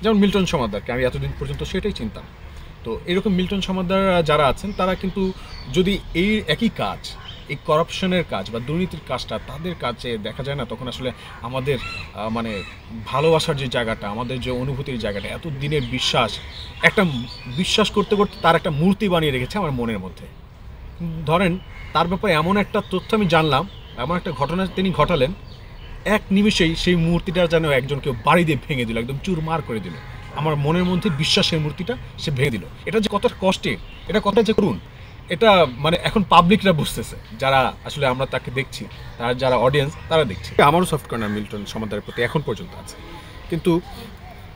যেমন মিল্টন সমাদ্দারকে আমি এতদিন পর্যন্ত সেটাই চিনতাম। তো এরকম মিল্টন সমাদ্দার যারা আছেন তারা কিন্তু যদি এই একই কাজ, এই করাপশনের কাজ বা দুর্নীতির কাজটা তাদের কাছে দেখা যায় না, তখন আসলে আমাদের মানে ভালোবাসার যে জায়গাটা, আমাদের যে অনুভূতির জায়গাটা, এত দিনের বিশ্বাস, একটা বিশ্বাস করতে করতে তার একটা মূর্তি বানিয়ে রেখেছে আমার মনের মধ্যে। ধরেন তার ব্যাপারে এমন একটা তথ্য আমি জানলাম, এমন একটা ঘটনা তিনি ঘটালেন, এক নিমিষেই সেই মূর্তিটা যেন একজন কেউ বাড়ি দিয়ে ভেঙে দিল, একদম চুরমার করে দিল। আমার মনের মধ্যে বিশ্বাসের মূর্তিটা সে ভেঙে দিল। এটা যে কতটা কষ্টে, এটা কতটা যে করুন, এটা মানে এখন পাবলিকরা বুঝতেছে, যারা আসলে আমরা তাকে দেখছি, তার যারা অডিয়েন্স তারা দেখছে। আমারও সফট কর্নার মিল্টন সমাদ্দারের প্রতি এখন পর্যন্ত আছে। কিন্তু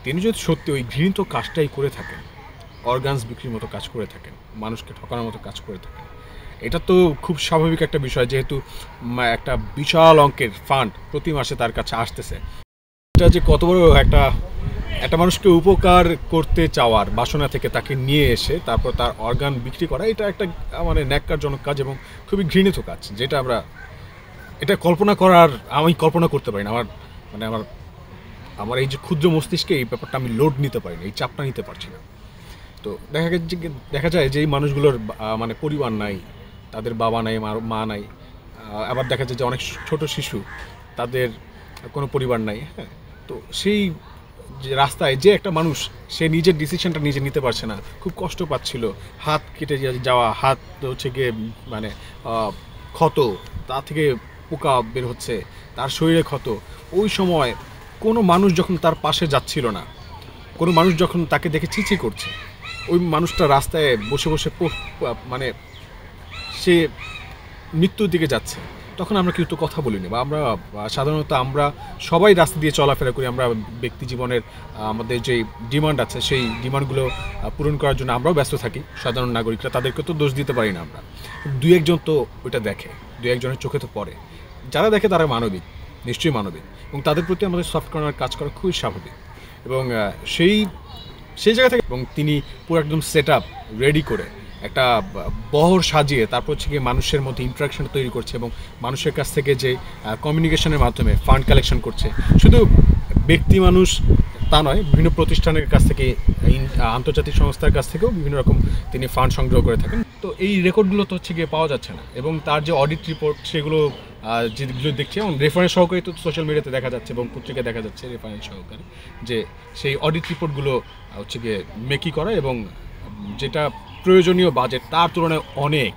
তিনি যদি সত্যি ওই ঘৃণিত কাজটাই করে থাকেন, অর্গানস বিক্রির মতো কাজ করে থাকেন, মানুষকে ঠকানোর মতো কাজ করে থাকেন, এটা তো খুব স্বাভাবিক একটা বিষয়, যেহেতু একটা বিশাল অঙ্কের ফান্ড প্রতি মাসে তার কাছে আসতেছে। এটা যে কত বড় একটা একটা মানুষকে উপকার করতে চাওয়ার বাসনা থেকে তাকে নিয়ে এসে তারপর তার অর্গান বিক্রি করা, এটা একটা মানে ন্যাক্কারজনক কাজ এবং খুবই ঘৃণিত কাজ, যেটা আমরা এটা কল্পনা করার, আমি কল্পনা করতে পারি না। আমার মানে আমার আমার এই যে ক্ষুদ্র মস্তিষ্কে এই ব্যাপারটা আমি লোড নিতে পারি না, এই চাপটা নিতে পারছি না। তো দেখা যায় যে এই মানুষগুলোর মানে পরিবার নাই, তাদের বাবা নাই, মা নাই। আবার দেখা যায় যে অনেক ছোট শিশু, তাদের কোনো পরিবার নাই। হ্যাঁ, তো সেই যে রাস্তায় যে একটা মানুষ, সে নিজের ডিসিশনটা নিজে নিতে পারছে না, খুব কষ্ট পাচ্ছিল, হাত কেটে যাওয়া, হাত হচ্ছে গিয়ে মানে ক্ষত, তা থেকে পোকা বের হচ্ছে, তার শরীরে ক্ষত। ওই সময় কোনো মানুষ যখন তার পাশে যাচ্ছিল না, কোনো মানুষ যখন তাকে দেখে ছিছি করছে, ওই মানুষটা রাস্তায় বসে বসে মানে সে মৃত্যুর দিকে যাচ্ছে, তখন আমরা কিন্তু কথা বলিনি, বা আমরা সাধারণত আমরা সবাই রাস্তা দিয়ে চলাফেরা করি। আমরা ব্যক্তি জীবনের আমাদের যে ডিমান্ড আছে, সেই ডিমান্ডগুলো পূরণ করার জন্য আমরাও ব্যস্ত থাকি। সাধারণ নাগরিকরা, তাদেরকে তো দোষ দিতে পারি না আমরা। দু একজন তো ওইটা দেখে, দু একজনের চোখে তো পড়ে। যারা দেখে তারা মানবিক, নিশ্চয়ই মানবিক, এবং তাদের প্রতি আমাদের সফট কর্নার কাজ করা খুবই স্বাভাবিক। এবং সেই সেই জায়গা থেকে, এবং তিনি পুরো একদম সেট আপ রেডি করে একটা বহর সাজিয়ে তারপর হচ্ছে গিয়ে মানুষের মধ্যে ইন্টারাকশন তৈরি করছে, এবং মানুষের কাছ থেকে যে কমিউনিকেশনের মাধ্যমে ফান্ড কালেকশন করছে, শুধু ব্যক্তি মানুষ তা নয়, বিভিন্ন প্রতিষ্ঠানের কাছ থেকে, আন্তর্জাতিক সংস্থার কাছ থেকেও বিভিন্ন রকম তিনি ফান্ড সংগ্রহ করে থাকেন। তো এই রেকর্ডগুলো তো হচ্ছে গিয়ে পাওয়া যাচ্ছে না, এবং তার যে অডিট রিপোর্ট সেগুলো যেগুলো দেখছি, এবং রেফারেন্স সহকারে তো সোশ্যাল মিডিয়াতে দেখা যাচ্ছে এবং পত্রিকায় দেখা যাচ্ছে রেফারেন্স সহকারে, যে সেই অডিট রিপোর্টগুলো হচ্ছে গিয়ে মেকি করা, এবং যেটা প্রয়োজনীয় বাজেট তার তুলনায় অনেক